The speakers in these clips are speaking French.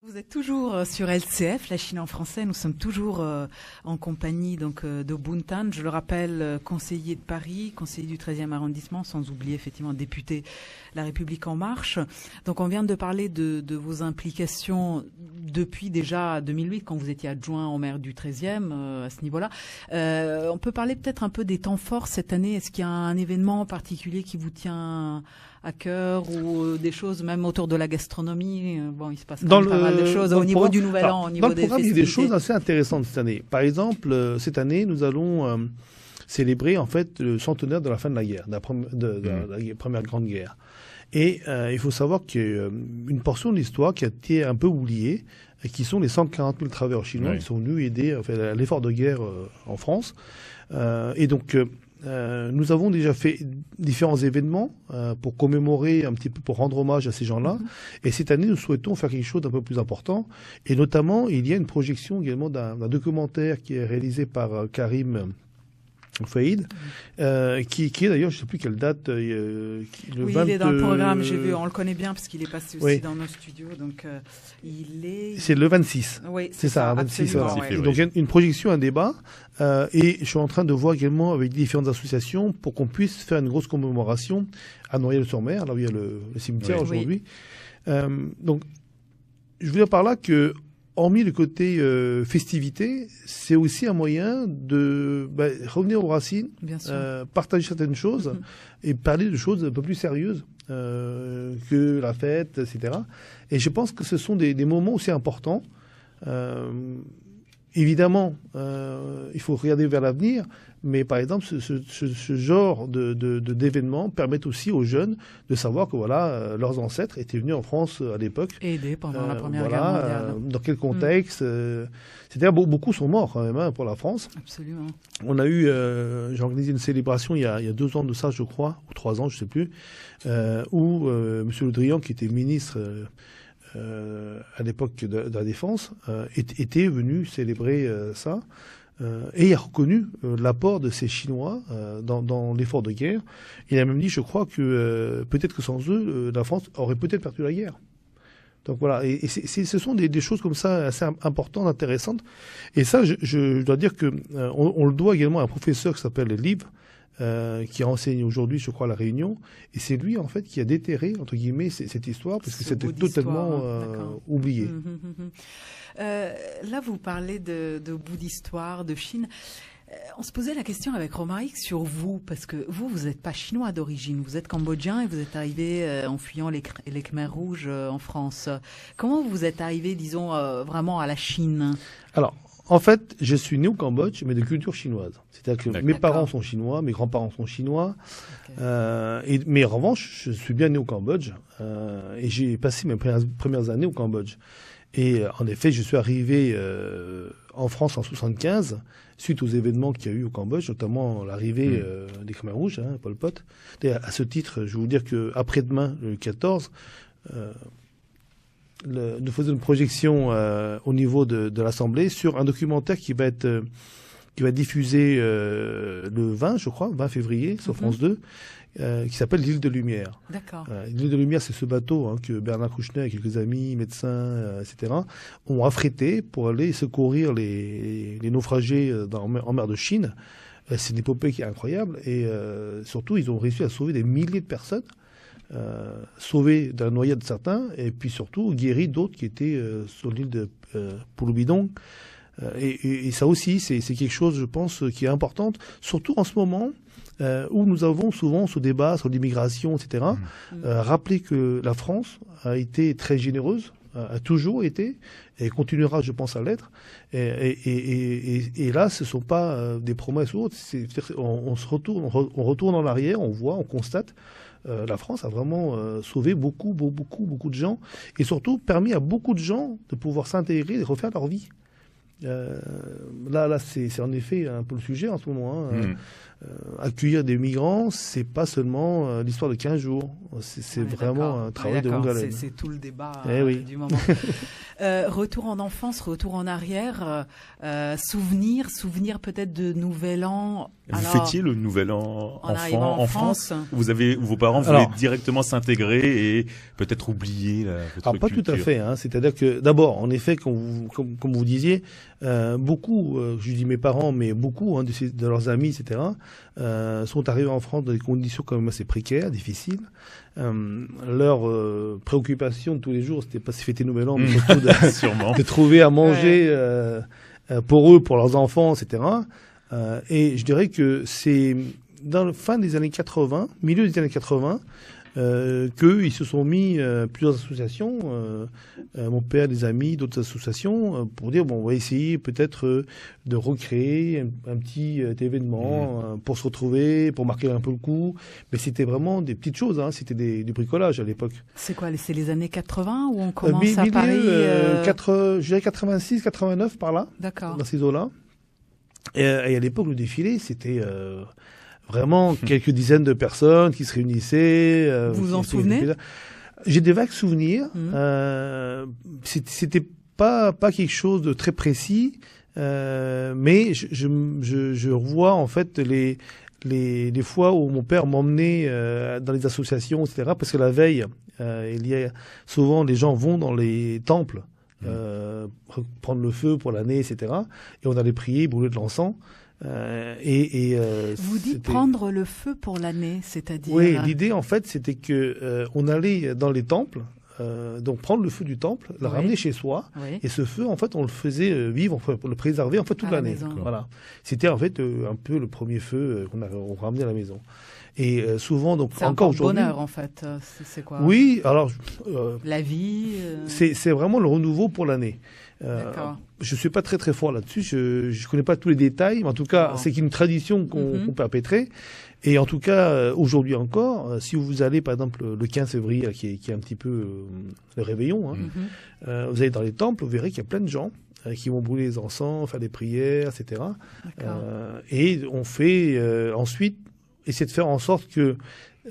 Vous êtes toujours sur LCF, la Chine en français. Nous sommes toujours en compagnie de Buntan. Je le rappelle, conseiller de Paris, conseiller du 13e arrondissement, sans oublier effectivement député La République en marche. Donc on vient de parler de vos implications depuis déjà 2008, quand vous étiez adjoint au maire du 13e, à ce niveau-là. On peut parler peut-être un peu des temps forts cette année. Est-ce qu'il y a un événement particulier qui vous tient à cœur ou des choses même autour de la gastronomie? Bon, il se passe quand même pas mal de choses au niveau du Nouvel An, au niveau des festivités. Il y a des choses assez intéressantes cette année. Par exemple, cette année, nous allons célébrer en fait le centenaire de la fin de la guerre, de la Première Grande Guerre. Et il faut savoir qu'il y a une portion de l'histoire qui a été un peu oubliée, qui sont les 140 000 travailleurs chinois qui sont venus aider à l'effort de guerre en France. Et donc, nous avons déjà fait différents événements pour commémorer un petit peu, pour rendre hommage à ces gens-là. Et cette année, nous souhaitons faire quelque chose d'un peu plus important. Et notamment, il y a une projection également d'un documentaire qui est réalisé par Karim Faïd, qui est d'ailleurs, je ne sais plus quelle date, le oui, 20... il est dans le programme, j'ai vu, on le connaît bien parce qu'il est passé aussi dans nos studios, donc il est... C'est le 26. Oui, c'est ça, 26. Voilà. Ouais. Donc il y a une projection, un débat, et je suis en train de voir également avec différentes associations pour qu'on puisse faire une grosse commémoration à Noyelles-sur-Mer, là où il y a le cimetière aujourd'hui. Donc, je veux dire par là que hormis le côté festivité, c'est aussi un moyen de revenir aux racines, partager certaines choses et parler de choses un peu plus sérieuses que la fête, etc. Et je pense que ce sont des moments aussi importants. Évidemment, il faut regarder vers l'avenir, mais par exemple, ce genre d'événements permettent aussi aux jeunes de savoir que voilà, leurs ancêtres étaient venus en France à l'époque. Aidés pendant la Première Guerre mondiale. Dans quel contexte c'est-à-dire, beaucoup sont morts quand même pour la France. Absolument. On a eu, j'ai organisé une célébration il y a 2 ans de ça, je crois, ou 3 ans, je ne sais plus, où M. Le Drian, qui était ministre à l'époque de la Défense, était venu célébrer ça. Et il a reconnu l'apport de ces Chinois dans l'effort de guerre. Il a même dit, je crois, que peut-être que sans eux, la France aurait peut-être perdu la guerre. Donc voilà, et ce sont des choses comme ça assez importantes, intéressantes. Et ça, je dois dire que on le doit également à un professeur qui s'appelle Liv, qui enseigne aujourd'hui, je crois, à La Réunion. Et c'est lui, en fait, qui a déterré, entre guillemets, cette histoire, parce que c'était totalement oublié. Là, vous parlez de bout d'histoire, de Chine. On se posait la question avec Romaric sur vous, parce que vous n'êtes pas chinois d'origine, vous êtes cambodgien et vous êtes arrivé en fuyant les Khmers rouges en France. Comment vous êtes arrivé, disons, vraiment à la Chine? Alors, en fait, je suis né au Cambodge, mais de culture chinoise. C'est-à-dire que mes parents sont chinois, mes grands-parents sont chinois. Mais en revanche, je suis bien né au Cambodge et j'ai passé mes premières années au Cambodge. Et en effet, je suis arrivé en France en 1975, suite aux événements qu'il y a eu au Cambodge, notamment l'arrivée des Khmers rouges, Pol Pot. À ce titre, je vais vous dire qu'après-demain, le 14, nous faisons une projection au niveau de l'Assemblée sur un documentaire qui va être diffusé le 20, je crois, 20 février, sur France 2, qui s'appelle l'île de Lumière. D'accord. L'île de Lumière, c'est ce bateau que Bernard Kouchner et quelques amis, médecins, etc., ont affrété pour aller secourir les naufragés en mer de Chine. C'est une épopée qui est incroyable et surtout, ils ont réussi à sauver des milliers de personnes. Sauvés de la noyade de certains, et puis surtout guéris d'autres qui étaient sur l'île de Pouloubidong. Et ça aussi, c'est quelque chose, je pense, qui est important, surtout en ce moment où nous avons souvent ce débat sur l'immigration, etc. Rappeler que la France a été très généreuse, a toujours été, et continuera, je pense, à l'être. Et là, ce ne sont pas des promesses ou autres. On retourne en arrière, on voit, on constate. La France a vraiment sauvé beaucoup de gens et surtout permis à beaucoup de gens de pouvoir s'intégrer et de refaire leur vie. Là, c'est en effet un peu le sujet en ce moment. Accueillir des migrants, c'est pas seulement l'histoire de 15 jours. C'est vraiment un travail de longue haleine. C'est tout le débat du moment. Retour en enfance, retour en arrière, souvenir peut-être de Nouvel An. Vous fêtiez le Nouvel An enfant en France. Vos parents voulaient directement s'intégrer et peut-être oublier votre pas culture. tout à fait. C'est-à-dire que d'abord, en effet, comme vous disiez, beaucoup, je dis mes parents, mais beaucoup de leurs amis, etc., sont arrivés en France dans des conditions quand même assez précaires, difficiles. Leur préoccupation de tous les jours, c'était pas se fêter Nouvel An, mais surtout de trouver à manger pour eux, pour leurs enfants, etc. Et je dirais que c'est dans la fin des années 80, milieu des années 80, qu'ils se sont mis plusieurs associations, mon père, des amis, d'autres associations, pour dire on va essayer peut-être de recréer un petit événement pour se retrouver, pour marquer un peu le coup. Mais c'était vraiment des petites choses, c'était du bricolage à l'époque. C'est quoi, c'est les années 80 où on commence à Paris je dirais 86, 89 par là. D'accord. Dans ces eaux-là. Et à l'époque, le défilé, c'était vraiment quelques dizaines de personnes qui se réunissaient. Vous vous en souvenez? J'ai des vagues souvenirs. C'était pas quelque chose de très précis, mais je revois en fait les fois où mon père m'emmenait dans les associations, etc. Parce que la veille, il y a souvent les gens vont dans les temples. Prendre le feu pour l'année, etc. Et on allait prier, brûler de l'encens. Vous dites prendre le feu pour l'année, c'est-à-dire... Oui, l'idée en fait c'était que on allait dans les temples, donc prendre le feu du temple, le ramener chez soi, et ce feu en fait on le faisait vivre, pour le préserver en fait toute l'année. Voilà, c'était en fait un peu le premier feu qu'on ramenait à la maison. Et souvent, donc encore aujourd'hui. C'est un bonheur en fait. C'est quoi? Oui, alors. La vie. C'est vraiment le renouveau pour l'année. Je suis pas très très fort là-dessus. Je connais pas tous les détails, mais en tout cas, c'est une tradition qu'on perpétrait. Et en tout cas, aujourd'hui encore, si vous allez par exemple le 15 février, qui est un petit peu le réveillon, vous allez dans les temples, vous verrez qu'il y a plein de gens qui vont brûler les encens, faire des prières, etc. Et on fait ensuite essayer de faire en sorte que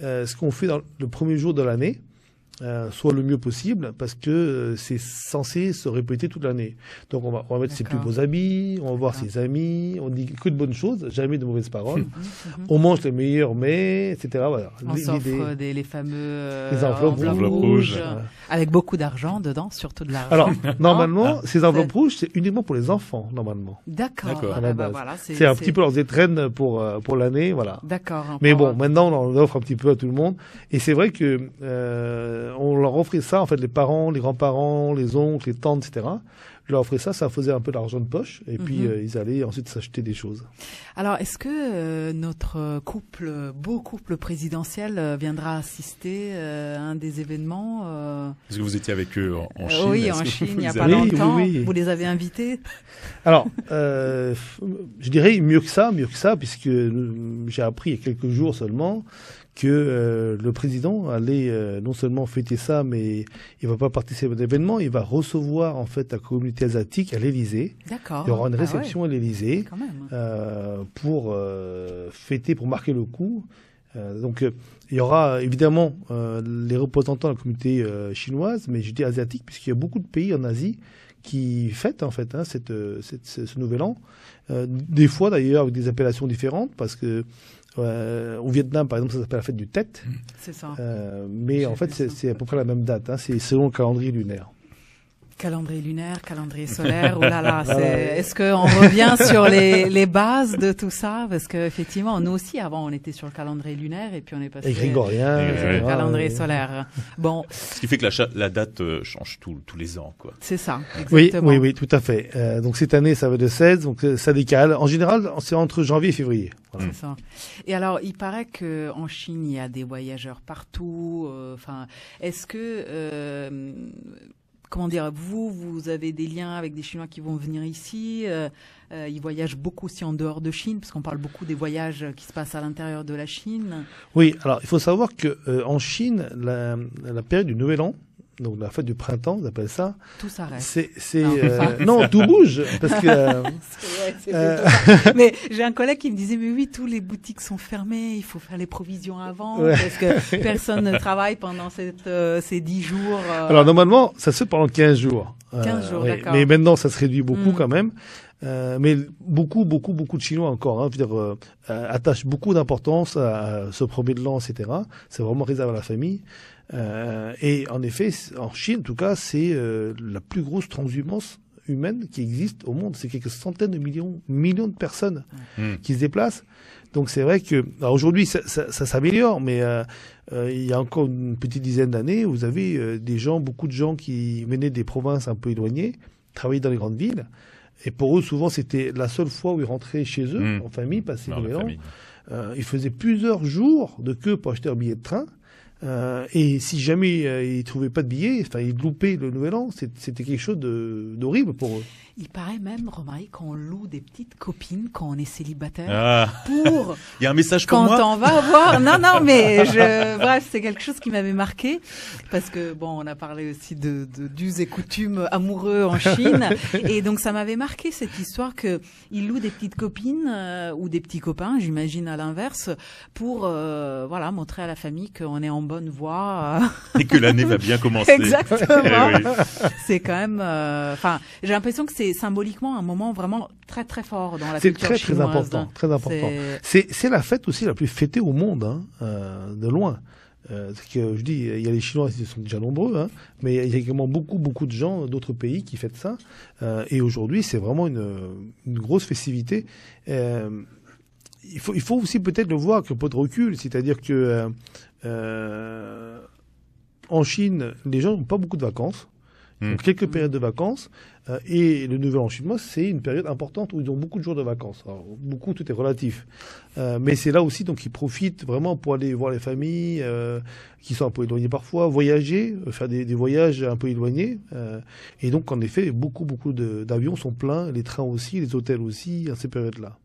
ce qu'on fait dans le premier jour de l'année soit le mieux possible, parce que c'est censé se répéter toute l'année. Donc on va mettre ses plus beaux habits, on va voir ses amis, on dit que de bonnes choses, jamais de mauvaises paroles. On mange les meilleurs mets, etc. Voilà. On s'offre les fameux les enveloppes rouges. Avec beaucoup d'argent dedans, surtout de l'argent. Alors, normalement, ces enveloppes rouges, c'est uniquement pour les enfants, normalement. D'accord. Voilà, c'est un petit peu leurs étrennes pour l'année, voilà. D'accord. Mais bon, maintenant, on offre un petit peu à tout le monde. Et c'est vrai que on leur offrait ça, en fait, les parents, les grands-parents, les oncles, les tantes, etc. Je leur offrais ça faisait un peu d'argent de poche, et puis ils allaient ensuite s'acheter des choses. Alors, est-ce que notre beau couple présidentiel viendra assister à un des événements Est-ce que vous étiez avec eux en Chine? Oui, en Chine, il n'y a pas longtemps. Oui. Vous les avez invités? Alors, je dirais mieux que ça, puisque j'ai appris il y a quelques jours seulement que le président allait non seulement fêter ça, mais il va pas participer à l'événement, il va recevoir en fait la communauté asiatique à l'Élysée. D'accord. Il y aura une réception à l'Élysée pour fêter, pour marquer le coup. Donc il y aura évidemment les représentants de la communauté chinoise, mais je dis asiatique, puisqu'il y a beaucoup de pays en Asie qui fêtent en fait ce nouvel an. Des fois d'ailleurs avec des appellations différentes, parce que au Vietnam, par exemple, ça s'appelle la fête du Tet. C'est ça. Mais en fait, c'est à peu près la même date. C'est selon le calendrier lunaire. Calendrier lunaire, calendrier solaire, oh là là, est-ce qu'on revient sur les bases de tout ça? Parce qu'effectivement, nous aussi, avant, on était sur le calendrier lunaire et puis on est passé et grégorien, le calendrier solaire. Bon. Ce qui fait que la date change tous les ans, quoi. C'est ça, exactement. Oui, tout à fait. Donc cette année, ça va de 16, donc ça décale. En général, c'est entre janvier et février. Voilà. C'est ça. Et alors, il paraît qu'en Chine, il y a des voyageurs partout. Est-ce que... comment dire, vous avez des liens avec des Chinois qui vont venir ici, ils voyagent beaucoup aussi en dehors de Chine, parce qu'on parle beaucoup des voyages qui se passent à l'intérieur de la Chine. Oui, alors il faut savoir que en Chine, la période du Nouvel An donc la fête du printemps, on appelle ça. Tout s'arrête. Non, tout bouge. Parce que, mais j'ai un collègue qui me disait, mais oui, tous les boutiques sont fermées, il faut faire les provisions avant, parce que personne ne travaille pendant ces 10 jours. Alors normalement, ça se fait pendant 15 jours. 15 jours, d'accord. Mais maintenant, ça se réduit beaucoup quand même. Mais beaucoup de Chinois encore, attachent beaucoup d'importance à ce premier de l'an, etc. C'est vraiment réservé à la famille. Et en effet, en Chine, en tout cas, c'est la plus grosse transhumance humaine qui existe au monde. C'est quelques centaines de millions de personnes qui se déplacent. Donc c'est vrai que, alors aujourd'hui, ça s'améliore, mais il y a encore une petite dizaine d'années, vous avez beaucoup de gens qui venaient des provinces un peu éloignées, travaillaient dans les grandes villes. Et pour eux, souvent, c'était la seule fois où ils rentraient chez eux, en famille, passer le Nouvel An. Ils faisaient plusieurs jours de queue pour acheter un billet de train. Et si jamais ils trouvaient pas de billet, ils loupaient le Nouvel An, c'était quelque chose d'horrible pour eux. Il paraît même, Romaric, qu'on loue des petites copines quand on est célibataire pour. Il y a un message pour moi. Quand on va voir. Non, mais bref, c'est quelque chose qui m'avait marqué parce que bon, on a parlé aussi d'us et coutumes amoureux en Chine et donc ça m'avait marqué cette histoire que ils louent des petites copines ou des petits copains, j'imagine à l'inverse, pour montrer à la famille qu'on est en bonne voie et que l'année va bien commencer. Exactement. Oui. C'est quand même. J'ai l'impression que c'est symboliquement un moment vraiment très très fort dans la culture chinoise. C'est très important. C'est la fête aussi la plus fêtée au monde, de loin. Que je dis, il y a les Chinois, ils sont déjà nombreux, mais il y a également beaucoup de gens d'autres pays qui fêtent ça. Et aujourd'hui, c'est vraiment une grosse festivité. Il faut aussi peut-être le voir avec un peu de recul, c'est-à-dire que en Chine, les gens n'ont pas beaucoup de vacances. Donc quelques périodes de vacances et le Nouvel An chinois, c'est une période importante où ils ont beaucoup de jours de vacances. Alors, beaucoup, tout est relatif. Mais c'est là aussi donc ils profitent vraiment pour aller voir les familles qui sont un peu éloignées parfois, voyager, faire des voyages un peu éloignés. Et donc en effet, beaucoup d'avions sont pleins, les trains aussi, les hôtels aussi à ces périodes-là.